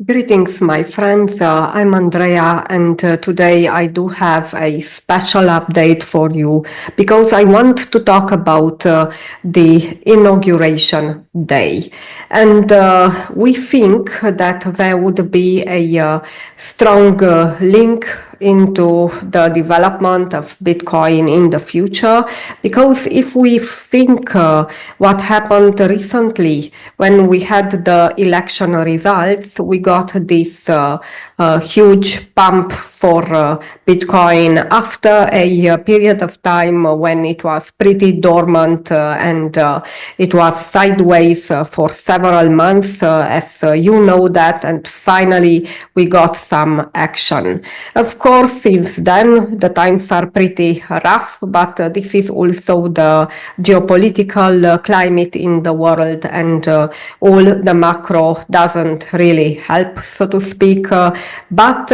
Greetings, my friends. I'm Andrea, and today I do have a special update for you because I want to talk about the inauguration day. And we think that there would be a strong link into the development of Bitcoin in the future, because if we think what happened recently when we had the election results, we got this huge pump for Bitcoin after a period of time when it was pretty dormant and it was sideways for several months, as you know that, and finally we got some action. Of course, since then the times are pretty rough, but this is also the geopolitical climate in the world, and all the macro doesn't really help, so to speak. But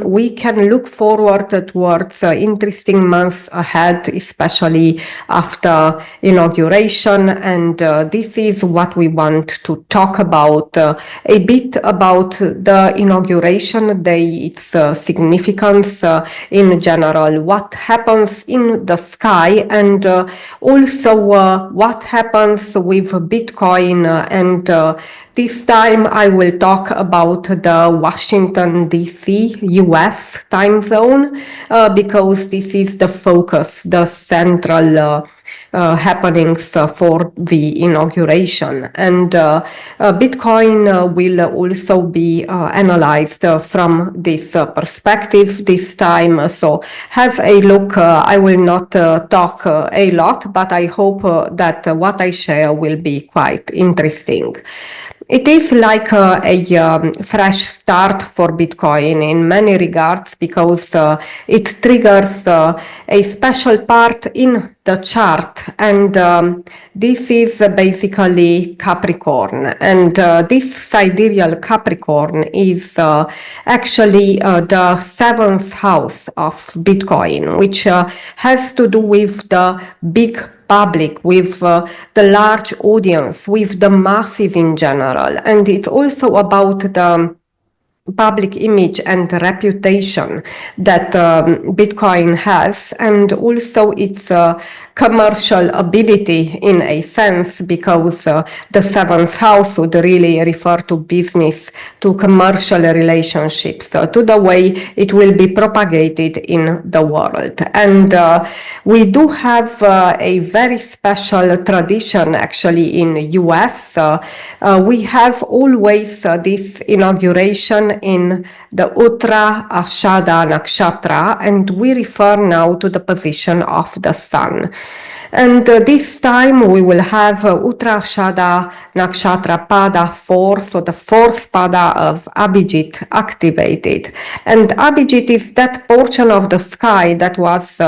we can look forward towards interesting months ahead, especially after inauguration, and this is what we want to talk about a bit about the inauguration day, its significance in general, what happens in the sky, and also what happens with Bitcoin. And this time I will talk about the Washington DC US time zone because this is the focus, the central happenings for the inauguration. And Bitcoin will also be analyzed from this perspective this time. So have a look. I will not talk a lot, but I hope that what I share will be quite interesting. It is like a fresh start for Bitcoin in many regards because it triggers a special part in the chart, and this is basically Capricorn, and this sidereal Capricorn is actually the seventh house of Bitcoin, which has to do with the big public, with the large audience, with the masses in general. And it's also about the public image and reputation that Bitcoin has, and also its commercial ability in a sense, because the seventh house would really refer to business, to commercial relationships, to the way it will be propagated in the world. And we do have a very special tradition actually in US. We have always this inauguration in the Uttar Ashada Nakshatra, and we refer now to the position of the sun. And this time we will have Uttarashada Nakshatra Pada 4, so the fourth Pada of Abhijit activated. And Abhijit is that portion of the sky that was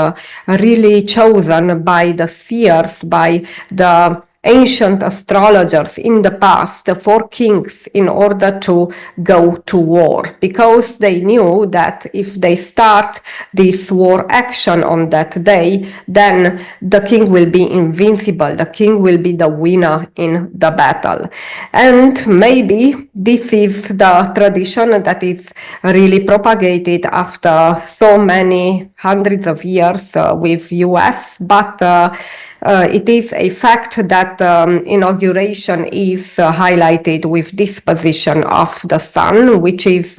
really chosen by the seers, by the ancient astrologers in the past for kings in order to go to war, because they knew that if they start this war action on that day, then the king will be invincible, the king will be the winner in the battle. And maybe this is the tradition that is really propagated after so many hundreds of years with US, but it is a fact that inauguration is highlighted with this position of the sun, which is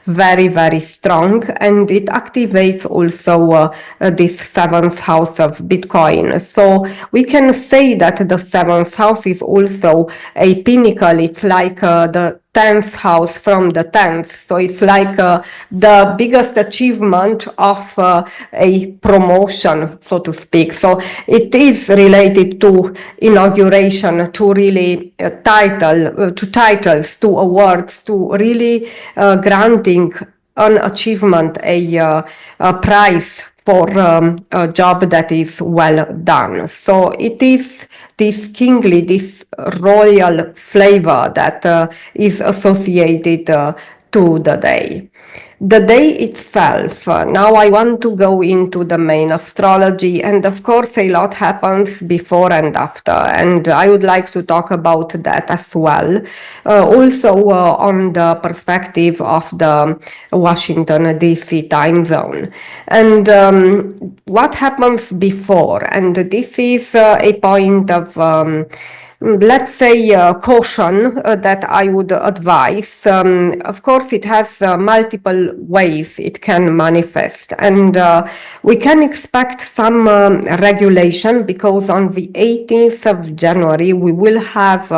very, very strong, and it activates also this seventh house of Bitcoin. So we can say that the seventh house is also a pinnacle. It's like the 10th house from the 10th. So it's like the biggest achievement of a promotion, so to speak. So it is related to inauguration, to really to titles, to awards, to really granting an achievement, a prize for a job that is well done. So it is this kingly, this royal flavor that is associated to the day. The day itself, now I want to go into the main astrology, and of course a lot happens before and after, and I would like to talk about that as well. Also on the perspective of the Washington DC time zone. And what happens before, and this is a point of let's say caution that I would advise. Of course, it has multiple ways it can manifest, and we can expect some regulation, because on the 18th of January we will have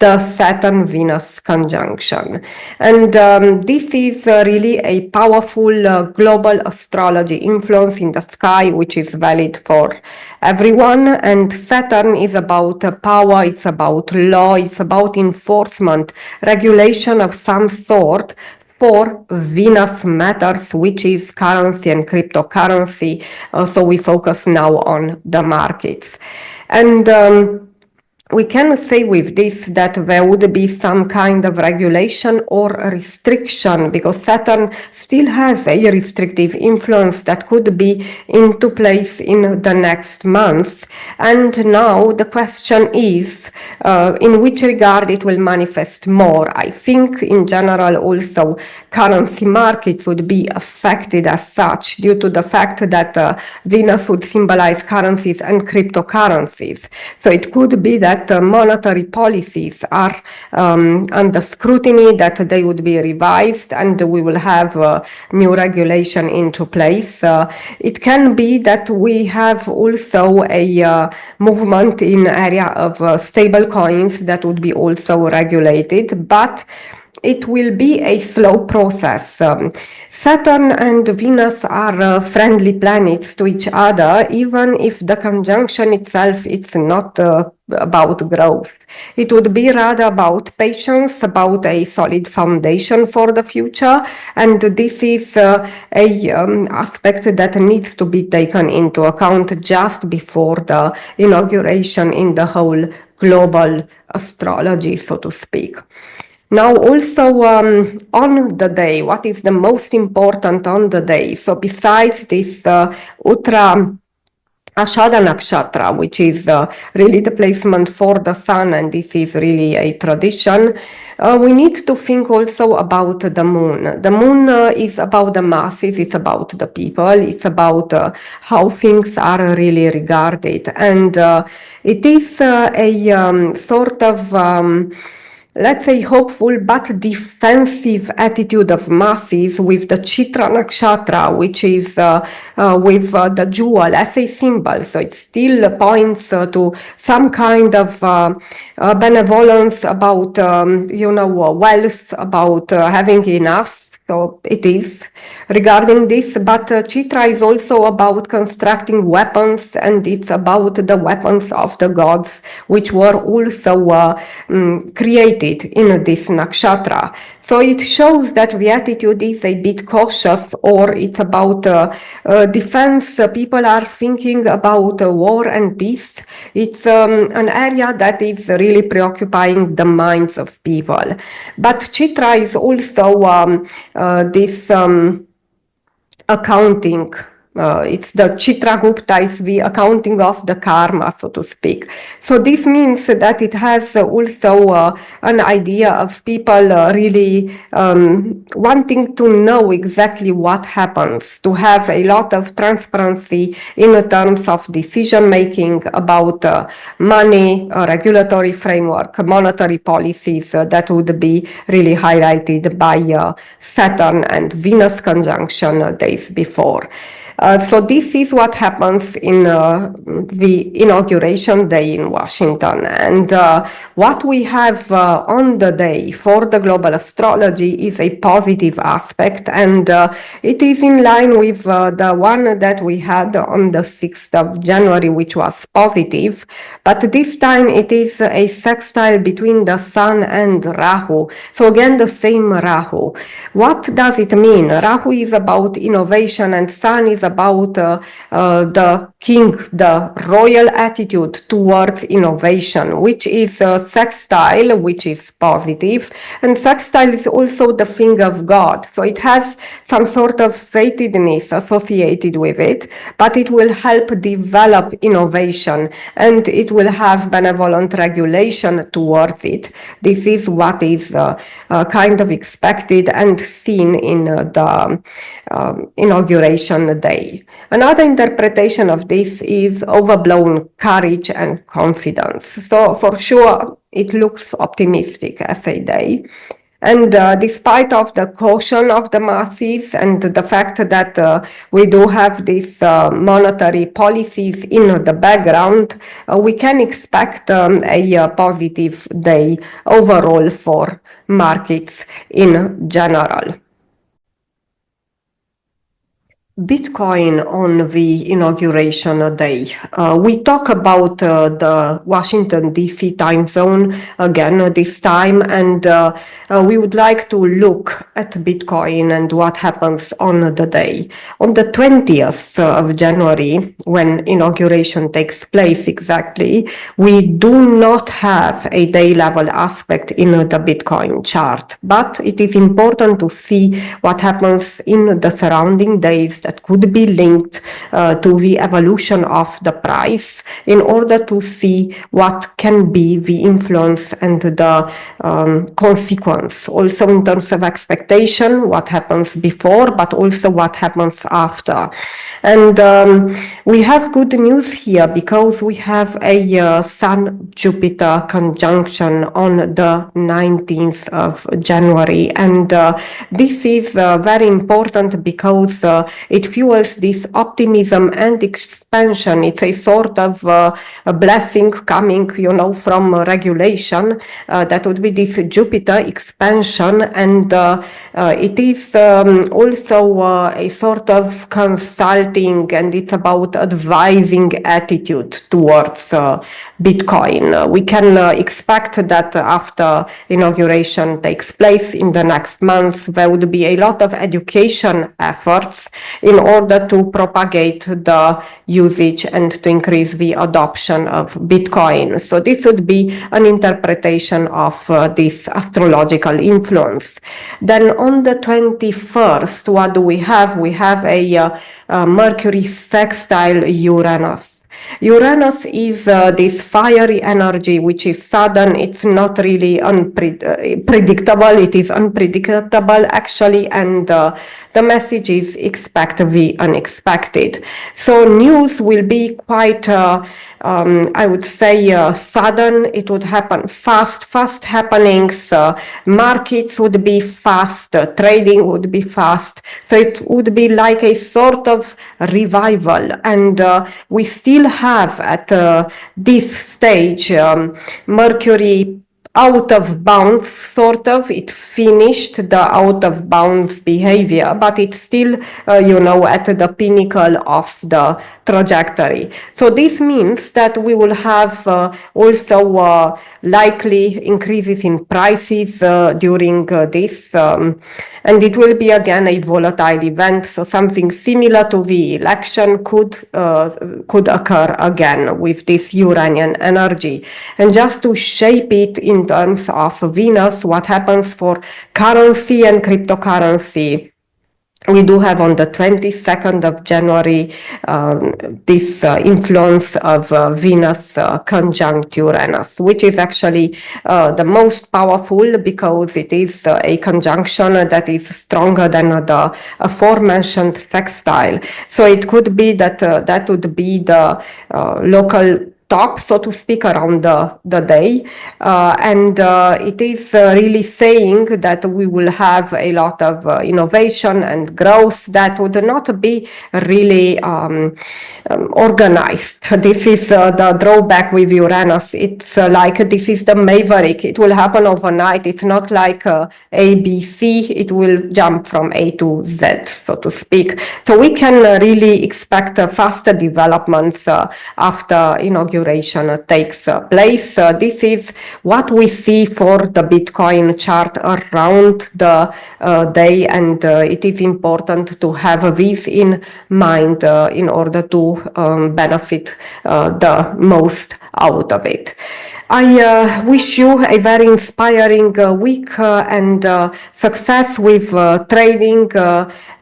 the Saturn-Venus conjunction, and this is really a powerful global astrology influence in the sky, which is valid for everyone. And Saturn is about power, it's about law, it's about enforcement, regulation of some sort for Venus matters, which is currency and cryptocurrency. So we focus now on the markets. And we can say with this that there would be some kind of regulation or restriction, because Saturn still has a restrictive influence that could be into place in the next month. And now the question is in which regard it will manifest more. I think in general also currency markets would be affected as such, due to the fact that Venus would symbolize currencies and cryptocurrencies. So it could be that monetary policies are under scrutiny, that they would be revised, and we will have new regulation into place. It can be that we have also a movement in area of stable coins that would be also regulated, but it will be a slow process. Saturn and Venus are friendly planets to each other, even if the conjunction itself is not about growth. It would be rather about patience, about a solid foundation for the future, and this is a aspect that needs to be taken into account just before the inauguration in the whole global astrology, so to speak. Now also on the day, what is the most important on the day? So besides this Uttara Ashada Nakshatra, which is really the placement for the sun, and this is really a tradition, we need to think also about the moon. The moon is about the masses, it's about the people, it's about how things are really regarded, and it is a sort of let's say hopeful but defensive attitude of masses with the Chitra Nakshatra, which is with the jewel as a symbol. So it still points to some kind of benevolence about, wealth, about having enough. So it is regarding this, but Chitra is also about constructing weapons, and it's about the weapons of the gods, which were also created in this nakshatra. So it shows that the attitude is a bit cautious, or it's about defense. People are thinking about war and peace. It's an area that is really preoccupying the minds of people. But Chitra is also this accounting. It's the Chitragupta is the accounting of the karma, so to speak. So this means that it has also an idea of people really wanting to know exactly what happens, to have a lot of transparency in terms of decision making about money, regulatory framework, monetary policies that would be really highlighted by Saturn and Venus conjunction days before. So this is what happens in the inauguration day in Washington. And what we have on the day for the global astrology is a positive aspect, and it is in line with the one that we had on the 6th of January, which was positive. But this time it is a sextile between the Sun and Rahu. So again, the same Rahu. What does it mean? Rahu is about innovation and Sun is about the king, the royal attitude towards innovation, which is sextile, which is positive, and sextile is also the finger of God. So it has some sort of fatedness associated with it, but it will help develop innovation and it will have benevolent regulation towards it. This is what is kind of expected and seen in the inauguration day. Another interpretation of this is overblown courage and confidence. So for sure, it looks optimistic as a day. And despite of the caution of the masses and the fact that we do have these monetary policies in the background, we can expect a positive day overall for markets in general. Bitcoin on the inauguration day. We talk about the Washington, D.C. time zone again this time, and we would like to look at Bitcoin and what happens on the day. On the 20th of January, when inauguration takes place exactly, we do not have a day level aspect in the Bitcoin chart, but it is important to see what happens in the surrounding days that could be linked to the evolution of the price in order to see what can be the influence and the consequence. Also in terms of expectation, what happens before, but also what happens after. And we have good news here because we have a Sun-Jupiter conjunction on the 19th of January. And this is very important because it fuels this optimism and expansion. It's a sort of a blessing coming, from regulation. That would be this Jupiter expansion. And it is also a sort of consulting, and it's about advising attitude towards Bitcoin. We can expect that after inauguration takes place in the next month, there would be a lot of education efforts in order to propagate the usage and to increase the adoption of Bitcoin. So this would be an interpretation of this astrological influence. Then on the 21st, what do we have? We have a Mercury sextile Uranus. Uranus is this fiery energy which is sudden. It's not really predictable. It is unpredictable actually, and the message is expect the unexpected. So news will be quite, I would say, sudden. It would happen fast happenings. Markets would be fast. Trading would be fast. So it would be like a sort of revival, and we still have at this stage Mercury out of bounds, sort of. It finished the out of bounds behavior, but it's still, at the pinnacle of the trajectory. So this means that we will have also likely increases in prices during this, and it will be again a volatile event. So something similar to the election could occur again with this Uranian energy. And just to shape it in terms of Venus, what happens for currency and cryptocurrency, we do have on the 22nd of January this influence of Venus conjunct Uranus, which is actually the most powerful because it is a conjunction that is stronger than the aforementioned sextile. So it could be that that would be the local talk, so to speak, around the day. And it is really saying that we will have a lot of innovation and growth that would not be really organized. This is the drawback with Uranus. It's like this is the maverick. It will happen overnight. It's not like A, B, C. It will jump from A to Z, so to speak. So we can really expect faster developments after inauguration inauguration takes place. This is what we see for the Bitcoin chart around the day, and it is important to have this in mind in order to benefit the most out of it. I wish you a very inspiring week and success with trading,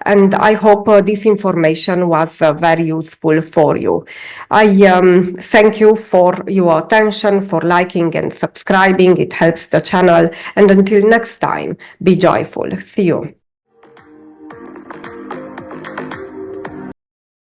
and I hope this information was very useful for you. I thank you for your attention, for liking and subscribing. It helps the channel, and until next time, be joyful. See you.